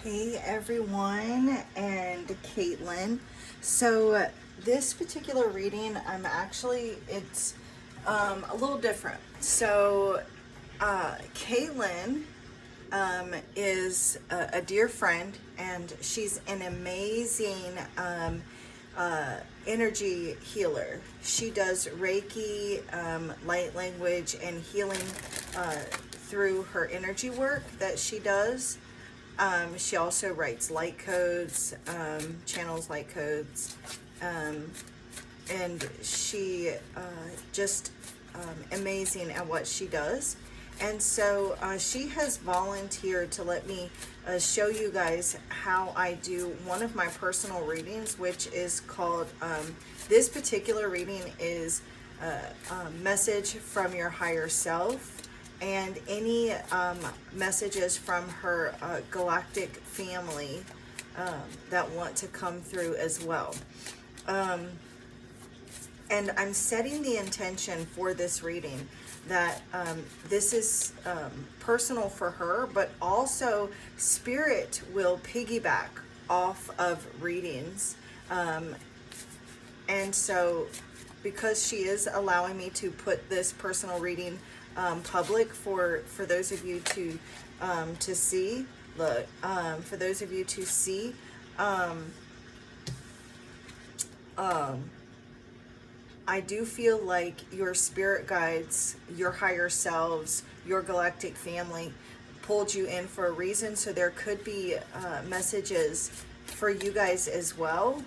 Hey everyone, and Caitlin. So this particular reading, it's a little different. So Caitlin is a dear friend, and she's an amazing energy healer. She does Reiki, light language, and healing through her energy work that she does. She also writes light codes, channels light codes, and she just amazing at what she does. And so she has volunteered to let me show you guys how I do one of my personal readings, which is called, this particular reading is a message from your higher self, and any messages from her galactic family that want to come through as well. And I'm setting the intention for this reading that this is personal for her, but also Spirit will piggyback off of readings. And so because she is allowing me to put this personal reading public for those of you to see, look, for those of you to see, I do feel like your spirit guides, your higher selves, your galactic family pulled you in for a reason. So there could be messages for you guys as well.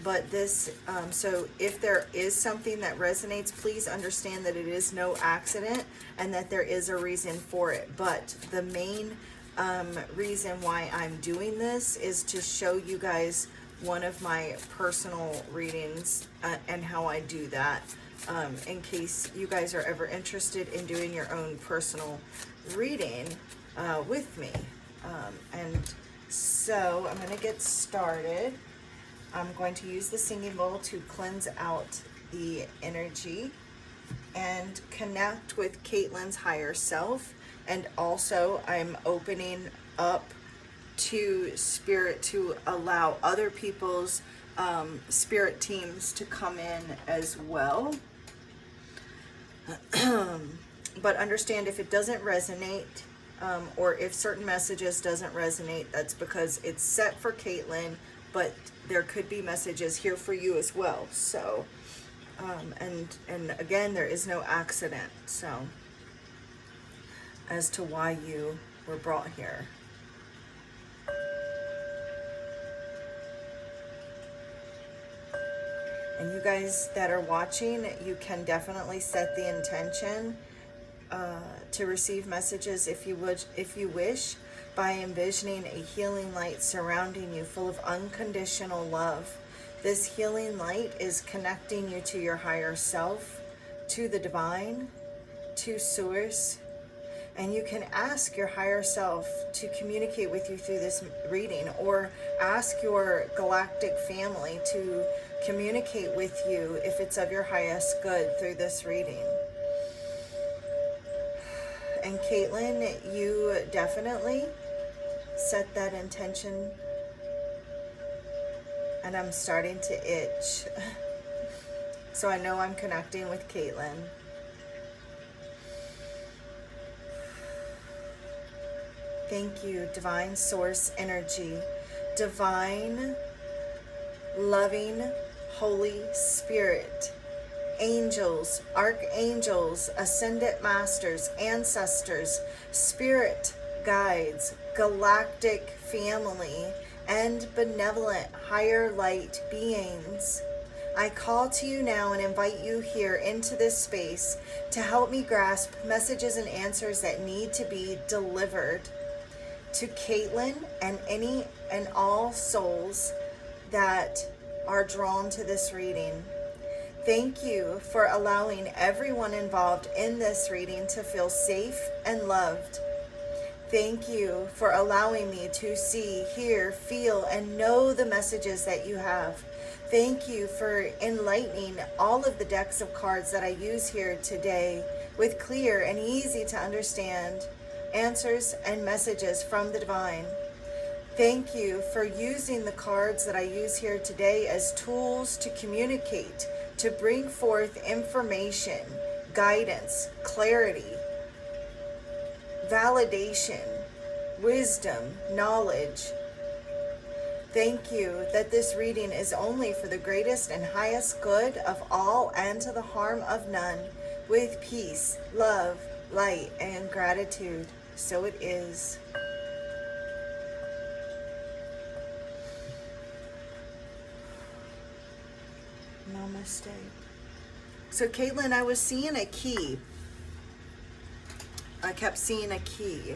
But this, so if there is something that resonates, please understand that it is no accident and that there is a reason for it. But the main reason why I'm doing this is to show you guys one of my personal readings and how I do that, in case you guys are ever interested in doing your own personal reading with me. And so I'm going to get started. I'm going to use the singing bowl to cleanse out the energy and connect with Caitlin's higher self. And also I'm opening up to Spirit to allow other people's spirit teams to come in as well. But understand if it doesn't resonate, or if certain messages doesn't resonate, that's because it's set for Caitlin, but there could be messages here for you as well. So and again, there is no accident, so as to why you were brought here. And you guys that are watching, you can definitely set the intention to receive messages if you wish, by envisioning a healing light surrounding you full of unconditional love. This healing light is connecting you to your higher self, to the divine, to source. And you can ask your higher self to communicate with you through this reading, or ask your galactic family to communicate with you if it's of your highest good through this reading. And Caitlin, you definitely set that intention, and I'm starting to itch. So I know I'm connecting with Caitlin. Thank you, divine source energy, divine, loving, Holy Spirit, angels, archangels, ascended masters, ancestors, spirit guides, galactic family, and benevolent higher light beings. I call to you now and invite you here into this space to help me grasp messages and answers that need to be delivered to Caitlin and any and all souls that are drawn to this reading. Thank you for allowing everyone involved in this reading to feel safe and loved. Thank you for allowing me to see, hear, feel, and know the messages that you have. Thank you for enlightening all of the decks of cards that I use here today with clear and easy to understand answers and messages from the divine. Thank you for using the cards that I use here today as tools to communicate, to bring forth information, guidance, clarity, validation, wisdom, knowledge. Thank you that this reading is only for the greatest and highest good of all and to the harm of none, with peace, love, light, and gratitude. So it is. Namaste. So Caitlin, I was seeing a key. I kept seeing a key.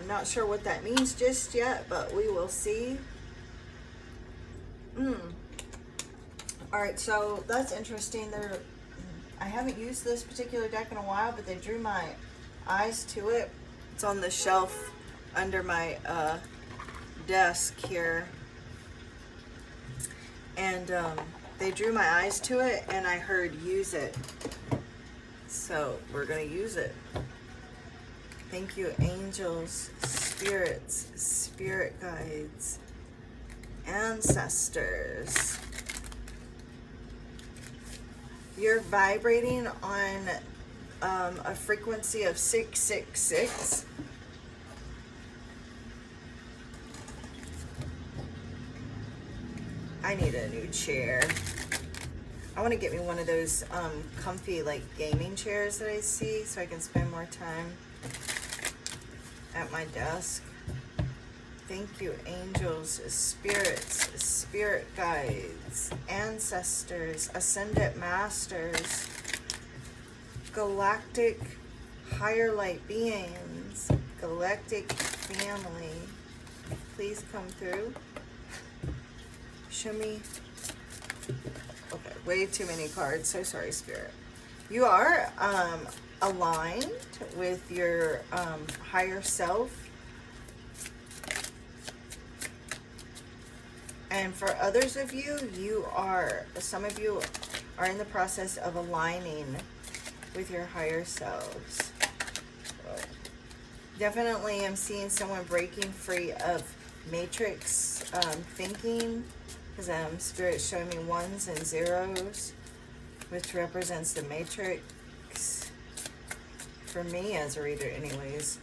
Not sure what that means just yet, but we will see. Alright, so that's interesting. I haven't used this particular deck in a while, but they drew my eyes to it. It's on the shelf under my desk here. And they drew my eyes to it, and I heard use it. So we're going to use it. Thank you, angels, spirits, spirit guides, ancestors. You're vibrating on a frequency of 666. I need a new chair. I want to get me one of those comfy like gaming chairs that I see so I can spend more time at my desk. Thank you, angels, spirits, spirit guides, ancestors, ascendant masters, galactic higher light beings, galactic family. Please come through. Show me. Okay, way too many cards. So sorry, Spirit. You are aligned with your higher self. And for others of you, some of you are in the process of aligning with your higher selves. So definitely I'm seeing someone breaking free of matrix thinking, because Spirit's showing me ones and zeros, which represents the matrix for me as a reader anyways.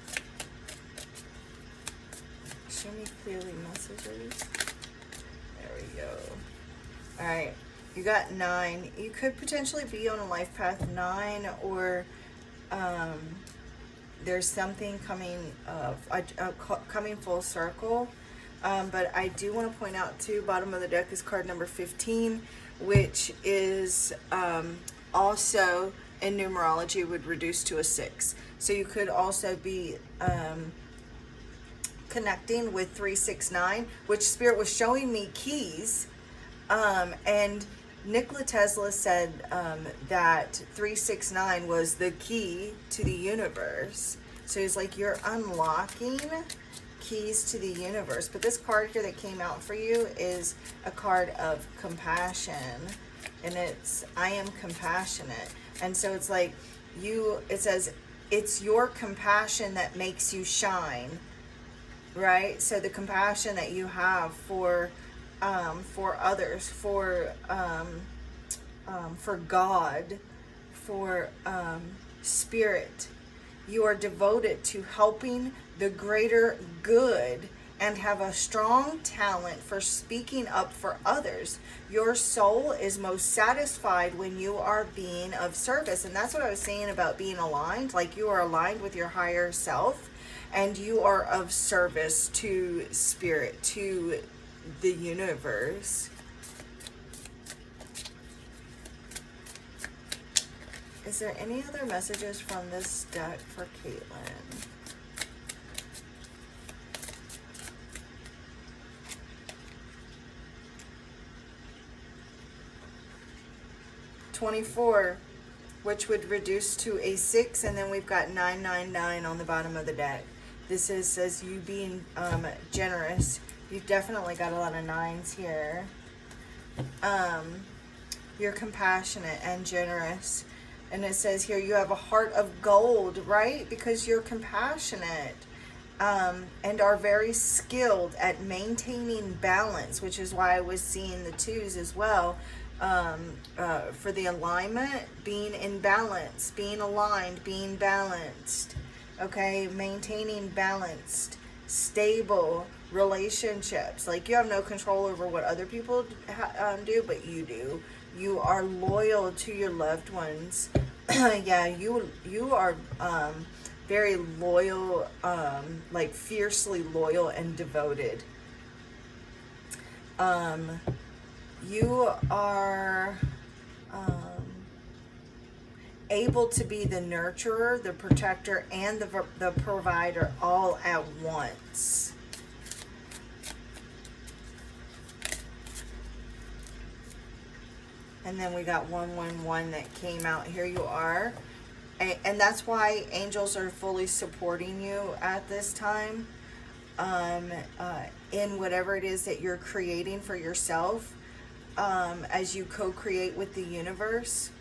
Show me clearly messages. There we go. All right, you got 9. You could potentially be on a life path 9, or there's something coming coming full circle. But I do want to point out too, bottom of the deck is card number 15, which is also in numerology would reduce to a 6. So you could also be connecting with 369, which Spirit was showing me keys. And Nikola Tesla said that 369 was the key to the universe. So he's like, you're unlocking keys to the universe. But this card here that came out for you is a card of compassion, and it's I am compassionate. And so it's like it says it's your compassion that makes you shine, right? So the compassion that you have for others, for God, for Spirit. You are devoted to helping the greater good and have a strong talent for speaking up for others. Your soul is most satisfied when you are being of service. And that's what I was saying about being aligned. Like you are aligned with your higher self and you are of service to Spirit, to the universe. Is there any other messages from this deck for Caitlin? $24, which would reduce to a 6, and then we've got 999 on the bottom of the deck. This says you being generous. You've definitely got a lot of 9s here. You're compassionate and generous. And it says here you have a heart of gold, right? Because you're compassionate. and are very skilled at maintaining balance, which is why I was seeing the twos as well. For the alignment, being in balance, being aligned, being balanced, okay, maintaining balanced, stable relationships. Like, you have no control over what other people do, but you do. You are loyal to your loved ones. Yeah, you are very loyal, like fiercely loyal and devoted. You are able to be the nurturer, the protector, and the provider all at once. And then we got 111 that came out. Here you are. And that's why angels are fully supporting you at this time, in whatever it is that you're creating for yourself, as you co-create with the universe,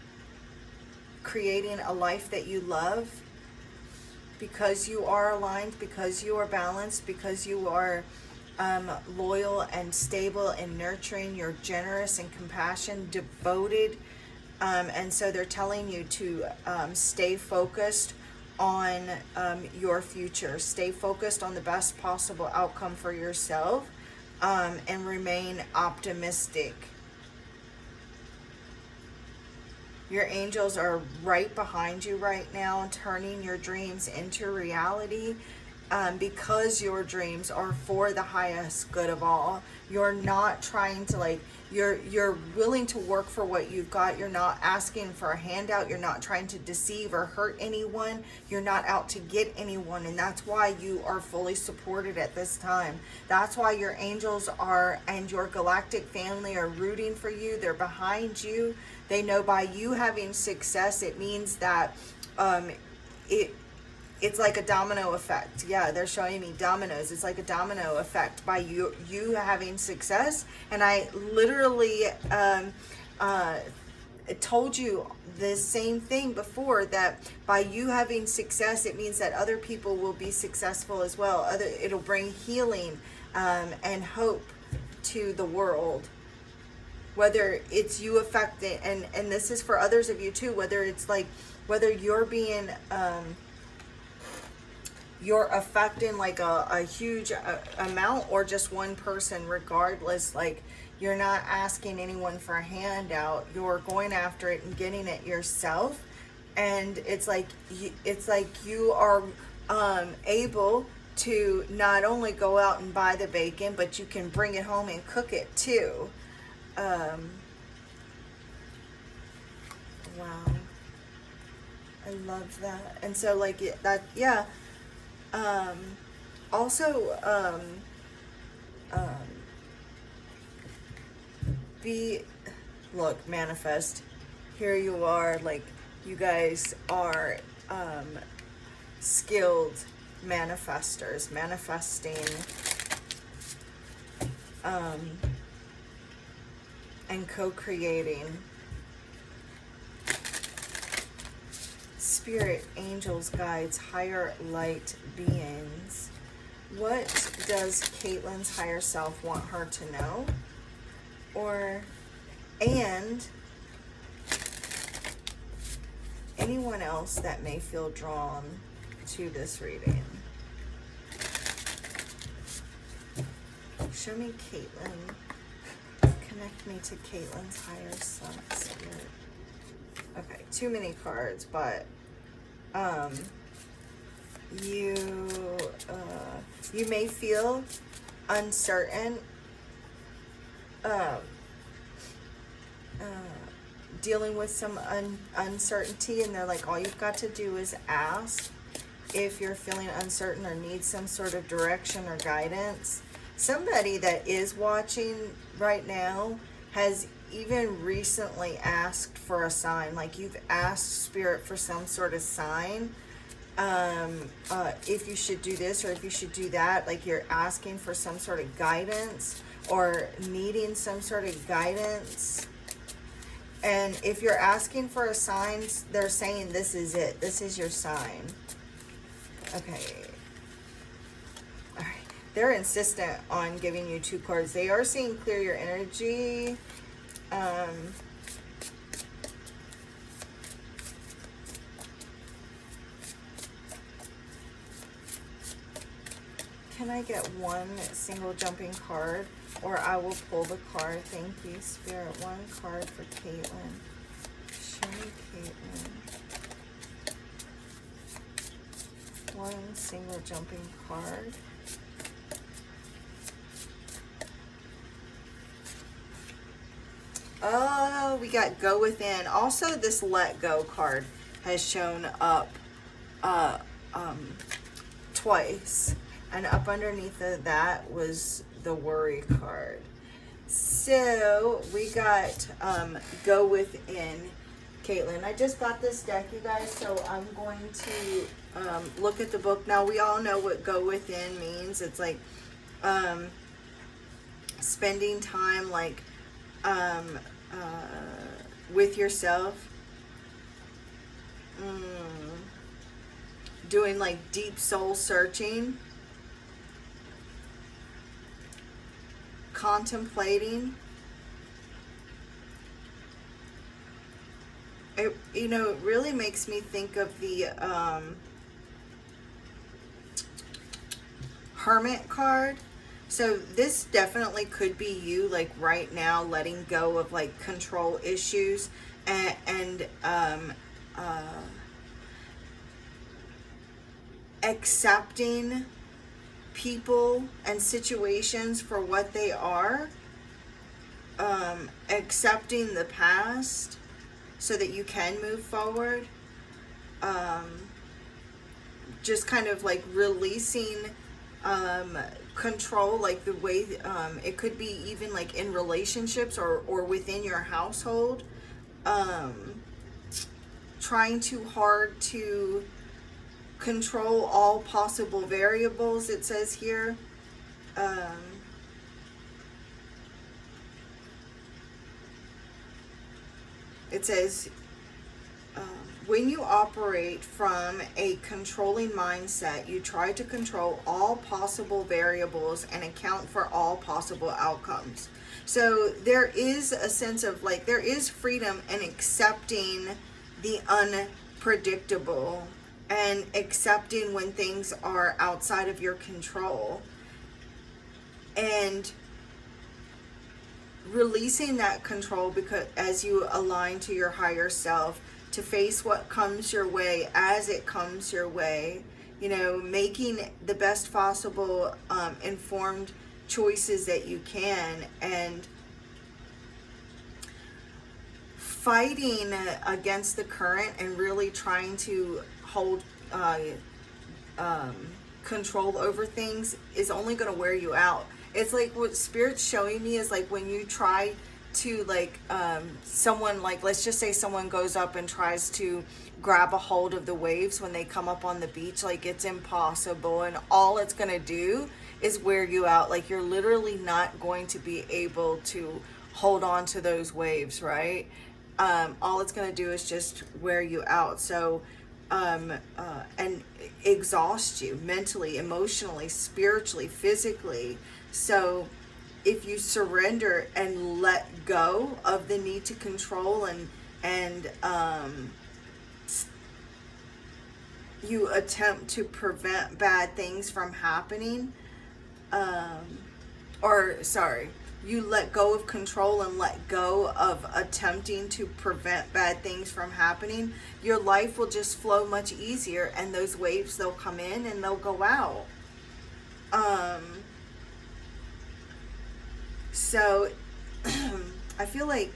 creating a life that you love, because you are aligned, because you are balanced, because you are loyal and stable and nurturing. You're generous and compassionate, devoted. And so they're telling you to stay focused on your future. Stay focused on the best possible outcome for yourself, and remain optimistic. Your angels are right behind you right now, turning your dreams into reality, because your dreams are for the highest good of all. You're not trying to, you're willing to work for what you've got. You're not asking for a handout. You're not trying to deceive or hurt anyone. You're not out to get anyone. And that's why you are fully supported at this time. That's why your angels are, and your galactic family are rooting for you. They're behind you. They know by you having success, it means that it's like a domino effect. Yeah, they're showing me dominoes. It's like a domino effect by you having success. And I literally told you the same thing before, that by you having success, it means that other people will be successful as well. It'll bring healing and hope to the world. Whether it's you affecting, and this is for others of you too, whether it's like, whether you're being you're affecting like a huge amount, or just one person. Regardless, like, you're not asking anyone for a handout. You're going after it and getting it yourself. And it's like you are able to not only go out and buy the bacon, but you can bring it home and cook it too. Wow, I love that. And so, like, that, yeah. Also, look, manifest. Here you are, like, you guys are skilled manifestors, manifesting, and co-creating. Spirit, angels, guides, higher light beings. What does Caitlin's higher self want her to know? And anyone else that may feel drawn to this reading. Show me Caitlin. Connect me to Caitlin's higher self, spirit. Okay, too many cards, but you may feel uncertain, dealing with some uncertainty, and they're like, all you've got to do is ask if you're feeling uncertain or need some sort of direction or guidance. Somebody that is watching right now has even recently asked for a sign. Like, you've asked Spirit for some sort of sign, if you should do this or if you should do that. Like, you're asking for some sort of guidance or needing some sort of guidance. And if you're asking for a sign, they're saying this is it. This is your sign. Okay. they're insistent on giving you 2 cards. They are saying clear your energy. Can I get 1 single jumping card, or I will pull the card? Thank you, Spirit. 1 card for Caitlin. Show me Caitlin. 1 single jumping card. Oh, we got go within. Also, this let go card has shown up twice. And up underneath of that was the worry card. So we got go within, Caitlin. I just got this deck, you guys, so I'm going to look at the book. Now, we all know what go within means. It's like spending time like with yourself, doing like deep soul searching, contemplating. It, you know, it really makes me think of the Hermit card. So this definitely could be you, like right now, letting go of like control issues and accepting people and situations for what they are, accepting the past so that you can move forward, just kind of like releasing control, like the way it could be even like in relationships or within your household, trying too hard to control all possible variables, it says here. It says, when you operate from a controlling mindset, you try to control all possible variables and account for all possible outcomes. So there is a sense of like, there is freedom in accepting the unpredictable and accepting when things are outside of your control, and releasing that control because as you align to your higher self, to face what comes your way as it comes your way, you know, making the best possible informed choices that you can, and fighting against the current and really trying to hold control over things is only going to wear you out. It's like what Spirit's showing me is like when you try to like someone, like let's just say someone goes up and tries to grab a hold of the waves when they come up on the beach, like it's impossible, and all it's going to do is wear you out. Like you're literally not going to be able to hold on to those waves, right? All it's going to do is just wear you out. So and exhaust you mentally, emotionally, spiritually, physically. So if you surrender and let go of the need to control and you attempt to prevent bad things from happening, you let go of control and let go of attempting to prevent bad things from happening, your life will just flow much easier, and those waves, they'll come in and they'll go out. So I feel like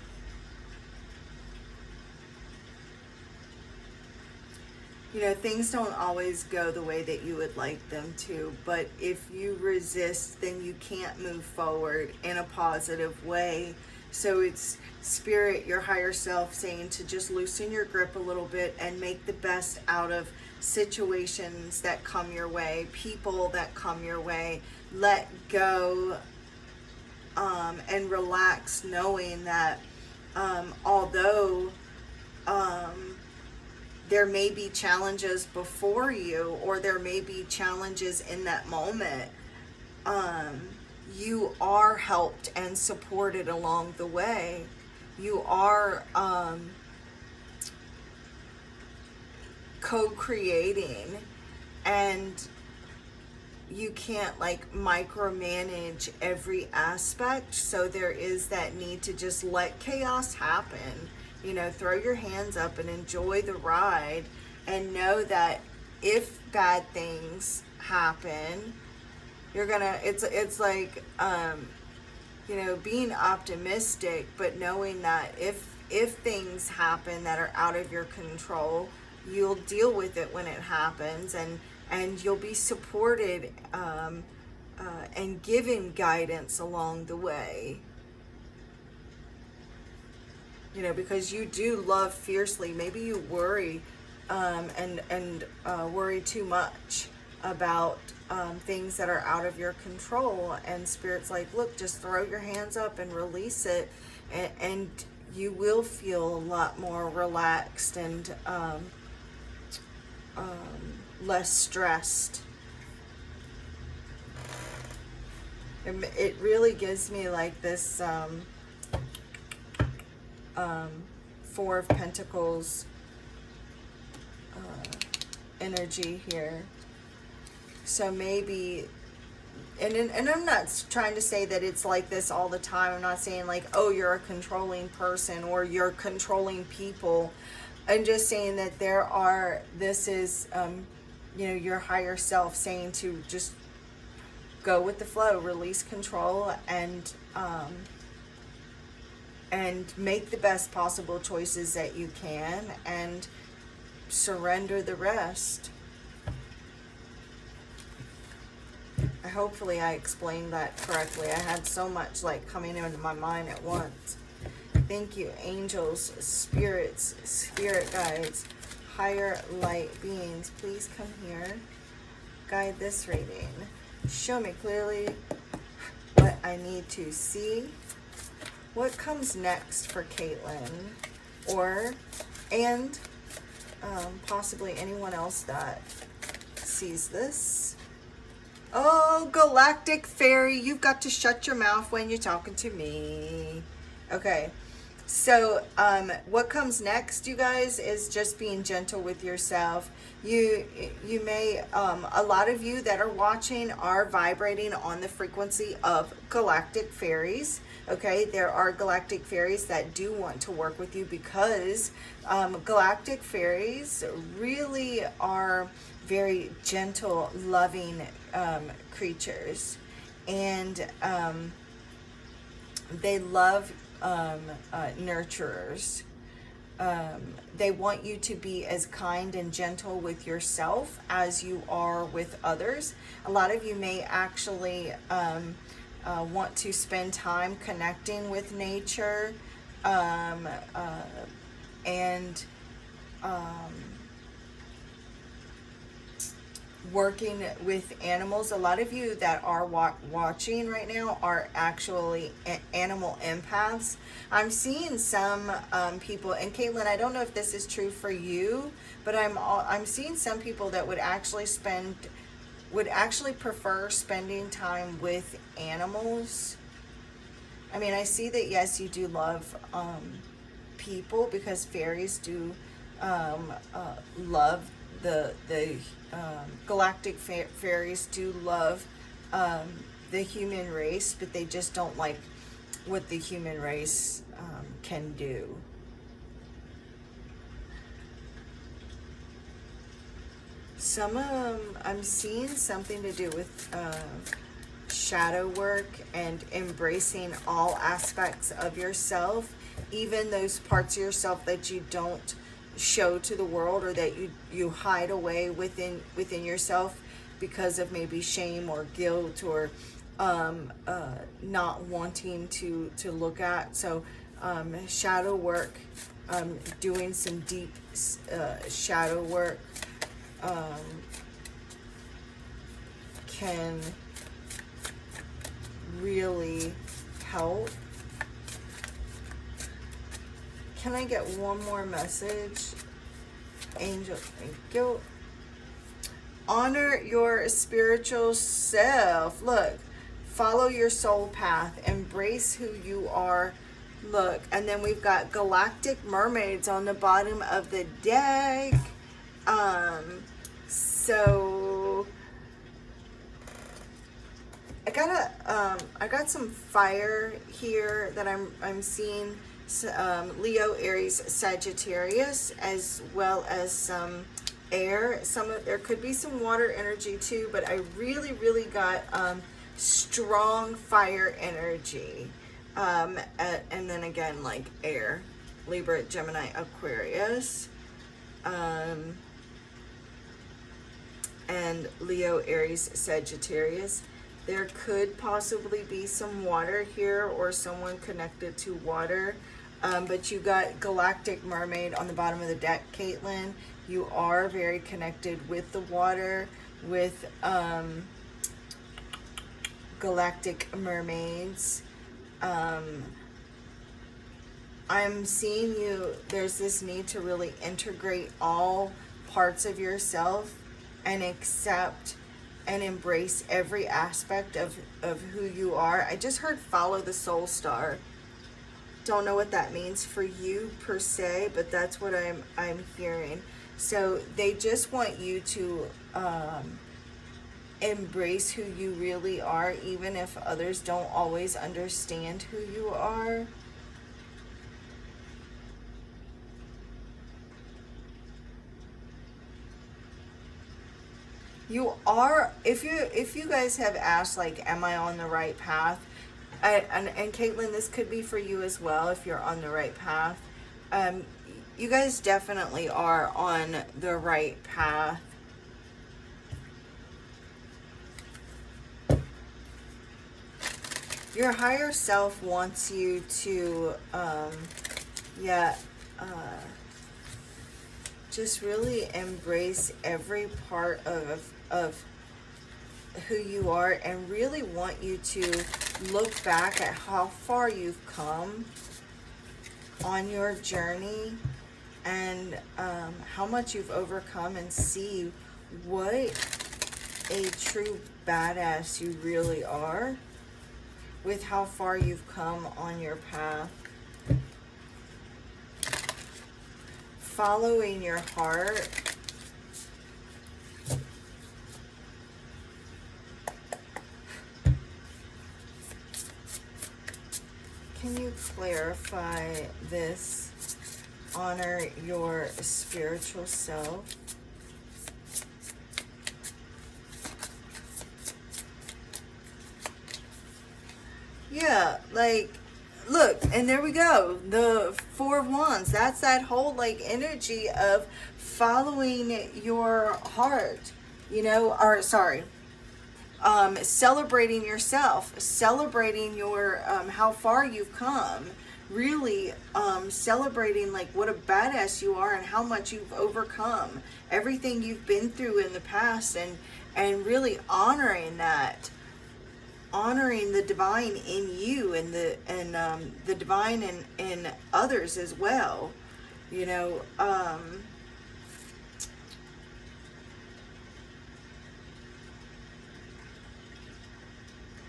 things don't always go the way that you would like them to, but if you resist, then you can't move forward in a positive way. So it's Spirit, your higher self, saying to just loosen your grip a little bit and make the best out of situations that come your way, people that come your way. Let go and relax, knowing that although there may be challenges before you, or there may be challenges in that moment, you are helped and supported along the way. You are co-creating, and you can't like micromanage every aspect. So there is that need to just let chaos happen. You know, throw your hands up and enjoy the ride, and know that if bad things happen, you're gonna, it's like, you know, being optimistic, but knowing that if things happen that are out of your control, you'll deal with it when it happens, and you'll be supported, and given guidance along the way. You know, because you do love fiercely. Maybe you worry, and worry too much about things that are out of your control, and Spirit's like, look, just throw your hands up and release it, and you will feel a lot more relaxed and less stressed. It really gives me like this Four of Pentacles energy here. So maybe, and I'm not trying to say that it's like this all the time. I'm not saying like, oh, you're a controlling person or you're controlling people. I'm just saying that this is, you know, your higher self saying to just go with the flow, release control, and make the best possible choices that you can, and surrender the rest. Hopefully I explained that correctly. I had so much like coming into my mind at once. Thank you, angels, spirits, spirit guides, higher light beings. Please come here. Guide this reading. Show me clearly what I need to see. What comes next for Caitlin, and possibly anyone else that sees this? Oh, Galactic Fairy, you've got to shut your mouth when you're talking to me. Okay, so what comes next, you guys, is just being gentle with yourself. You may, a lot of you that are watching are vibrating on the frequency of Galactic Fairies. Okay, there are Galactic Fairies that do want to work with you, because Galactic Fairies really are very gentle, loving creatures, and they love nurturers. They want you to be as kind and gentle with yourself as you are with others. A lot of you may actually want to spend time connecting with nature, and working with animals. A lot of you that are watching right now are actually animal empaths. I'm seeing some people, and Caitlin, I don't know if this is true for you, but I'm seeing some people that would actually prefer spending time with animals. I mean, I see that, yes, you do love people, because fairies do love the galactic fairies do love the human race, but they just don't like what the human race can do. Some of them, I'm seeing something to do with shadow work and embracing all aspects of yourself, even those parts of yourself that you don't show to the world, or that you hide away within yourself because of maybe shame or guilt, or not wanting to look at. So shadow work, doing some deep shadow work can really help. Can I get one more message? Angel, thank you. Honor your spiritual self. Look, Follow your soul path. Embrace who you are. Look, and then we've got galactic mermaids on the bottom of the deck. So I got some fire here that I'm seeing. Leo, Aries, Sagittarius, as well as some air. There could be some water energy too, but I really got strong fire energy. And then again, like air, Libra, Gemini, Aquarius, and Leo, Aries, Sagittarius. There could possibly be some water here or someone connected to water. But you got Galactic Mermaid on the bottom of the deck, Caitlin. You are very connected with the water, with Galactic Mermaids. I'm seeing you, there's this need to really integrate all parts of yourself and accept and embrace every aspect of who you are. I just heard follow the soul star. Don't know what that means for you per se, but that's what I'm hearing. So they just want you to embrace who you really are, even if others don't always understand who you are. You are, if you guys have asked, like, am I on the right path? And Caitlin, this could be for you as well if you're on the right path. You guys definitely are on the right path. Your higher self wants you to, just really embrace every part of who you are, and really want you to look back at how far you've come on your journey, and how much you've overcome, and see what a true badass you really are with how far you've come on your path. Following your heart. Can you clarify this? Honor your spiritual self. Yeah, like, look, and there we go. The Four of Wands. That's that whole, like, energy of following your heart, you know, or sorry, celebrating yourself, celebrating your, how far you've come, really, celebrating, like, what a badass you are and how much you've overcome, everything you've been through in the past, and really honoring that. Honoring the divine in you, and the divine in others as well, you know.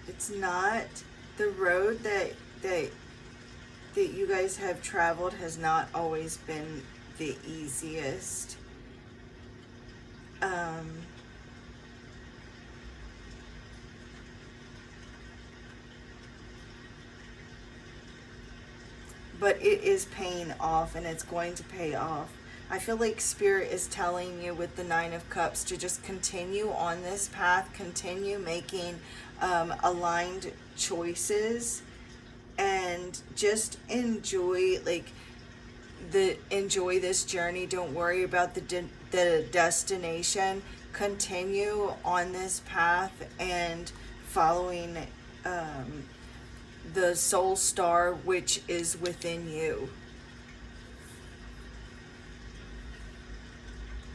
It's not the road that you guys have traveled has not always been the easiest. But it is paying off, and it's going to pay off. I feel like Spirit is telling you with the Nine of Cups to just continue on this path, continue making aligned choices, and just enjoy, like, enjoy this journey. Don't worry about the destination. Continue on this path and following the soul star which is within you.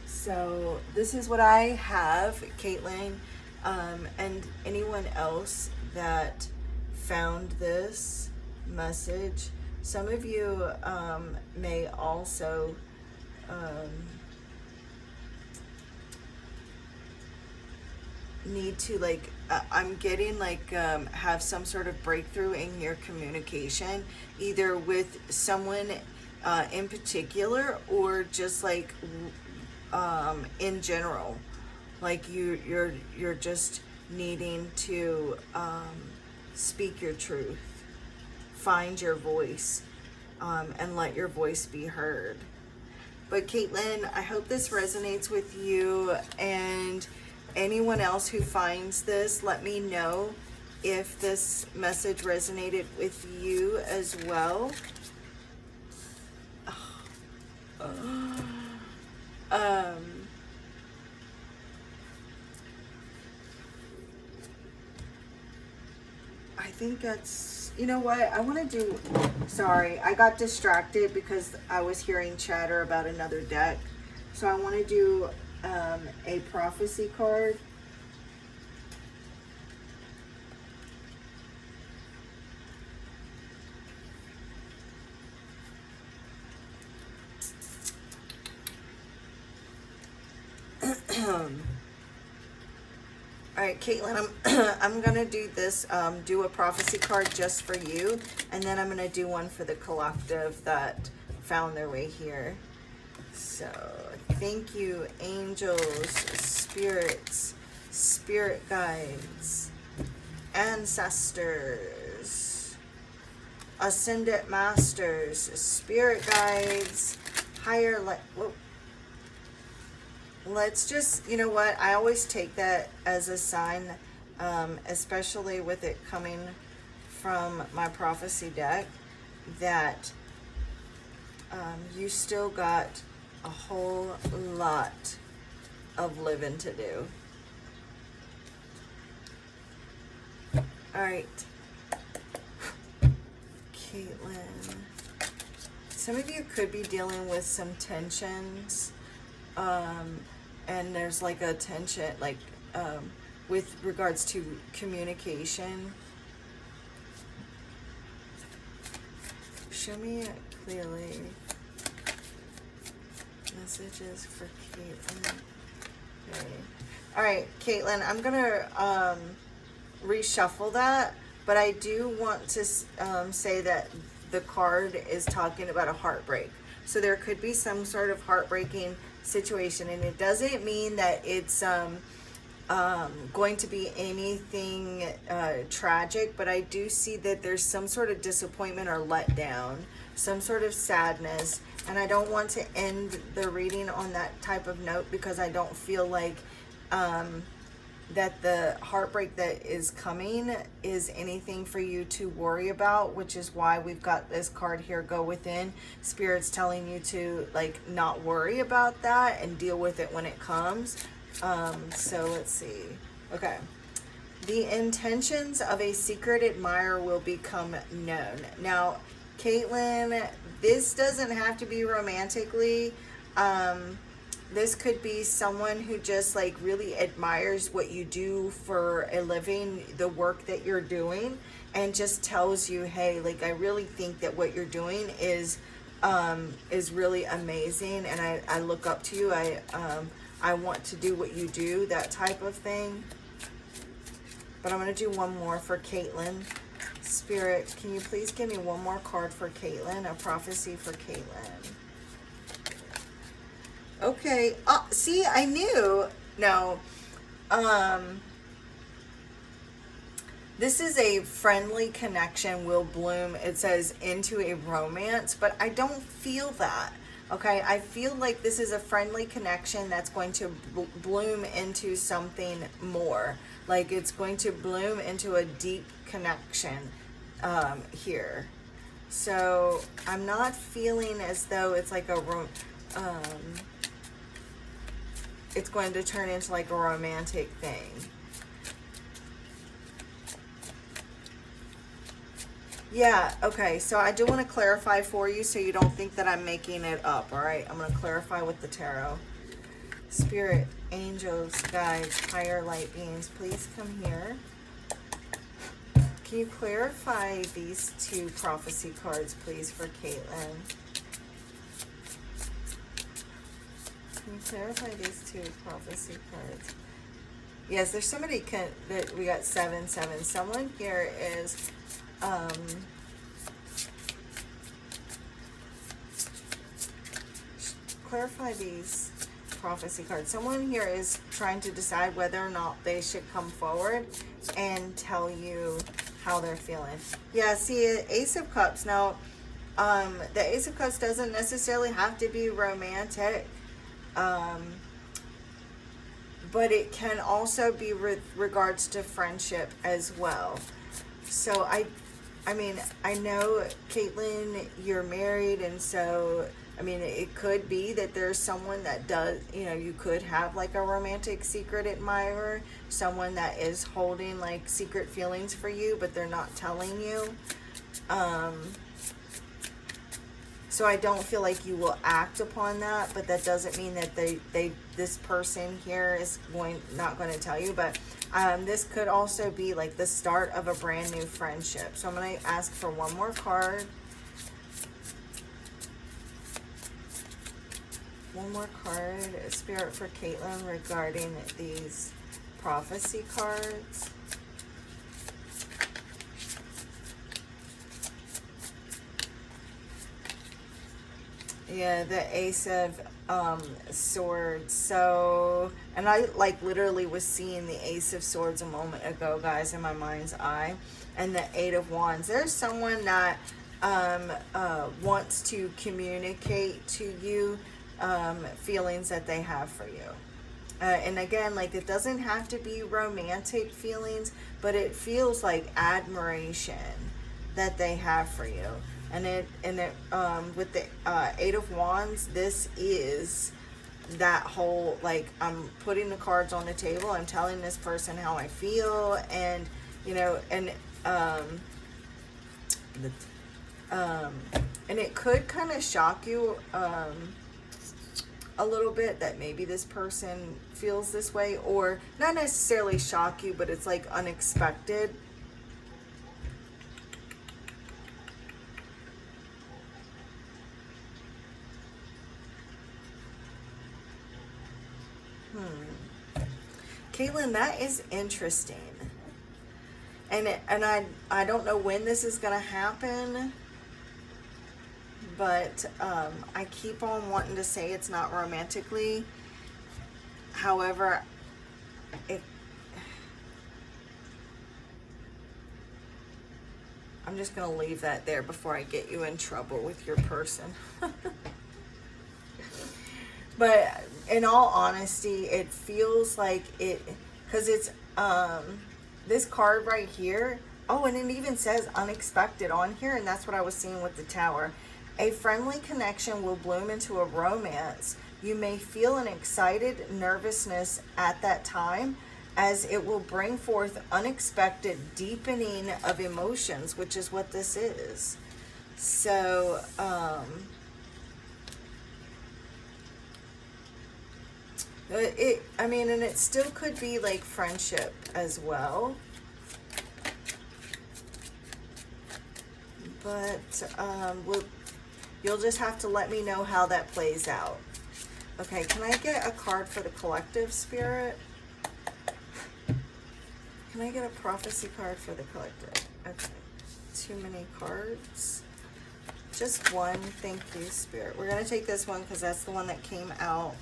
So this is what I have, Caitlin, and anyone else that found this message. Some of you may also need to, like, I'm getting like have some sort of breakthrough in your communication, either with someone in particular, or just like in general. Like you're just needing to speak your truth, find your voice, and let your voice be heard. But Caitlin, I hope this resonates with you, and anyone else who finds this, let me know if this message resonated with you as well. I think that's, you know what, I want to do, sorry, I got distracted because I was hearing chatter about another deck. So I want to do a prophecy card. All right, Caitlin, I'm gonna do this, do a prophecy card just for you, and then I'm gonna do one for the collective that found their way here. So thank you, angels, spirits, spirit guides, ancestors, ascended masters, spirit guides, higher light. Whoa. Let's just, you know what, I always take that as a sign, especially with it coming from my prophecy deck, that you still got a whole lot of living to do. All right, Caitlin, some of you could be dealing with some tensions, and there's like a tension, like with regards to communication. Show me clearly messages for Caitlin. Okay. All right, Caitlin, I'm gonna reshuffle that, but I do want to say that the card is talking about a heartbreak. So there could be some sort of heartbreaking situation, and it doesn't mean that it's going to be anything tragic, but I do see that there's some sort of disappointment or letdown, some sort of sadness, and I don't want to end the reading on that type of note, because I don't feel like that the heartbreak that is coming is anything for you to worry about, which is why we've got this card here, go within. Spirit's telling you to like not worry about that and deal with it when it comes. So let's see. Okay. The intentions of a secret admirer will become known. Now, Caitlin, this doesn't have to be romantically. This could be someone who just like really admires what you do for a living, the work that you're doing, and just tells you, hey, like I really think that what you're doing is really amazing, and I look up to you. I want to do what you do, that type of thing. But I'm going to do one more for Caitlin. Spirit, can you please give me one more card for Caitlin, a prophecy for Caitlin? Okay. Oh, see, I knew. No. This is a friendly connection will bloom, it says, into a romance, but I don't feel that. Okay, I feel like this is a friendly connection that's going to bloom into something more. Like it's going to bloom into a deep connection here. So I'm not feeling as though it's like a it's going to turn into like a romantic thing. Yeah, okay, so I do want to clarify for you so you don't think that I'm making it up, all right? I'm going to clarify with the tarot. Spirit, angels, guides, higher light beings, please come here. Can you clarify these two prophecy cards, please, for Caitlin? Can you clarify these two prophecy cards? Yes, there's somebody that we got 7-7. Someone here is clarify these prophecy cards. Someone here is trying to decide whether or not they should come forward and tell you how they're feeling. Yeah, see, Ace of Cups. Now, the Ace of Cups doesn't necessarily have to be romantic, but it can also be with regards to friendship as well. So I mean, I know, Caitlin, you're married, and so, I mean, it could be that there's someone that does, you know, you could have like a romantic secret admirer, someone that is holding like secret feelings for you, but they're not telling you. So I don't feel like you will act upon that, but that doesn't mean that this person here is not going to tell you. But this could also be like the start of a brand new friendship. So I'm going to ask for one more card. One more card, Spirit, for Caitlin regarding these prophecy cards. Yeah, the Ace of Swords. So, and I like literally was seeing the Ace of Swords a moment ago, guys, in my mind's eye. And the Eight of Wands. There's someone that wants to communicate to you feelings that they have for you. And again, like, it doesn't have to be romantic feelings, but it feels like admiration that they have for you. And with the Eight of Wands, this is that whole, like, I'm putting the cards on the table, I'm telling this person how I feel, and, you know, and it could kind of shock you a little bit that maybe this person feels this way, or not necessarily shock you, but it's like unexpected. Caitlin, that is interesting. And I don't know when this is going to happen, but I keep on wanting to say it's not romantically. However, I'm just going to leave that there before I get you in trouble with your person. But in all honesty, it feels like it, because it's this card right here. Oh, and it even says unexpected on here, and that's what I was seeing with the Tower. A friendly connection will bloom into a romance. You may feel an excited nervousness at that time, as it will bring forth unexpected deepening of emotions, which is what this is. So, I mean, and it still could be like friendship as well. But you'll just have to let me know how that plays out. Okay, can I get a card for the collective, Spirit? Can I get a prophecy card for the collective? Okay, too many cards. Just one, thank you, Spirit. We're going to take this one because that's the one that came out.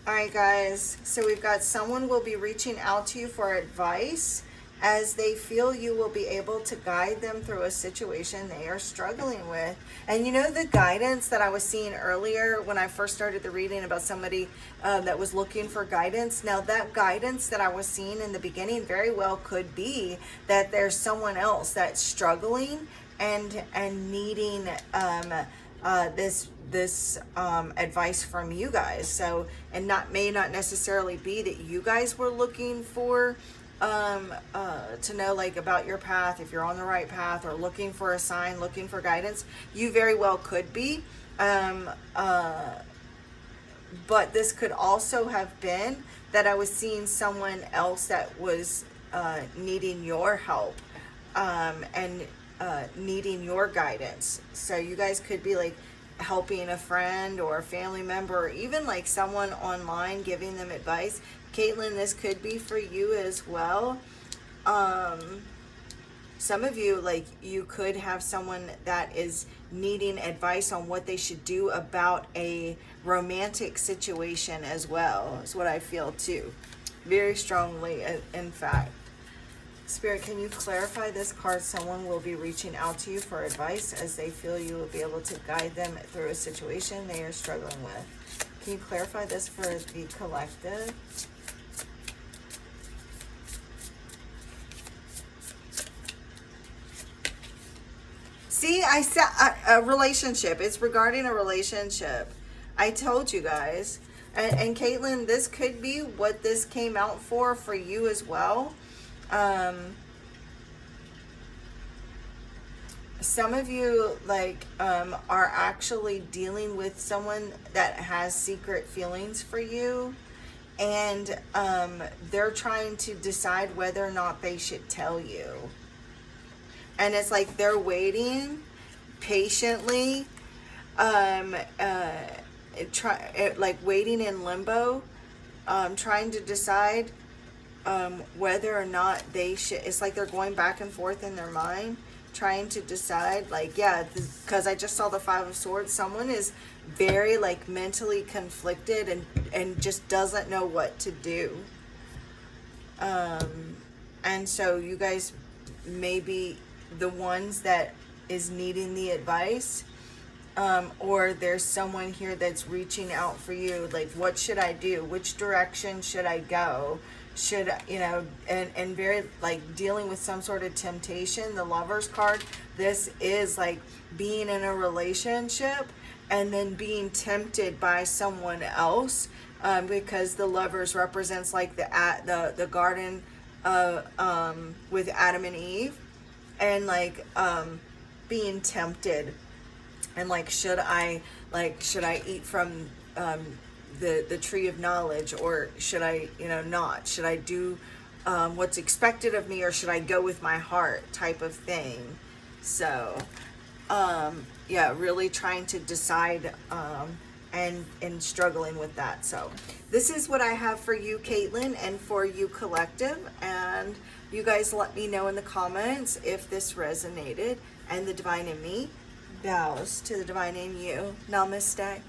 Alright, guys, so we've got someone will be reaching out to you for advice as they feel you will be able to guide them through a situation they are struggling with. And you know, the guidance that I was seeing earlier when I first started the reading about somebody that was looking for guidance. Now, that guidance that I was seeing in the beginning very well could be that there's someone else that's struggling and needing this advice from you guys. So, and may not necessarily be that you guys were looking for to know, like, about your path, if you're on the right path, or looking for a sign, looking for guidance. You very well could be, but this could also have been that I was seeing someone else that was needing your help and needing your guidance. So you guys could be like helping a friend or a family member, or even like someone online giving them advice. Caitlin, this could be for you as well. Some of you, like, you could have someone that is needing advice on what they should do about a romantic situation as well, is what I feel too. Very strongly, in fact. Spirit, can you clarify this card? Someone will be reaching out to you for advice as they feel you will be able to guide them through a situation they are struggling with. Can you clarify this for the collective? See, I said a relationship. It's regarding a relationship. I told you guys. And Caitlin, this could be what this came out for you as well. Some of you, like, are actually dealing with someone that has secret feelings for you. And they're trying to decide whether or not they should tell you. And it's like they're waiting patiently, waiting in limbo, trying to decide whether or not they should. It's like they're going back and forth in their mind, trying to decide, like, yeah, because I just saw the Five of Swords. Someone is very, like, mentally conflicted and just doesn't know what to do. And so you guys may be the ones that is needing the advice, or there's someone here that's reaching out for you, like, what should I do, which direction should I go, should, you know, and very, like, dealing with some sort of temptation. The Lover's card, this is like being in a relationship and then being tempted by someone else, because the Lovers represents like the garden with Adam and Eve. And like being tempted, and like, should I eat from the tree of knowledge, or should I, you know, not? Should I do what's expected of me, or should I go with my heart, type of thing? So yeah, really trying to decide and struggling with that. So this is what I have for you, Caitlin, and for you, collective. And you guys let me know in the comments if this resonated. And the divine in me bows to the divine in you. Namaste.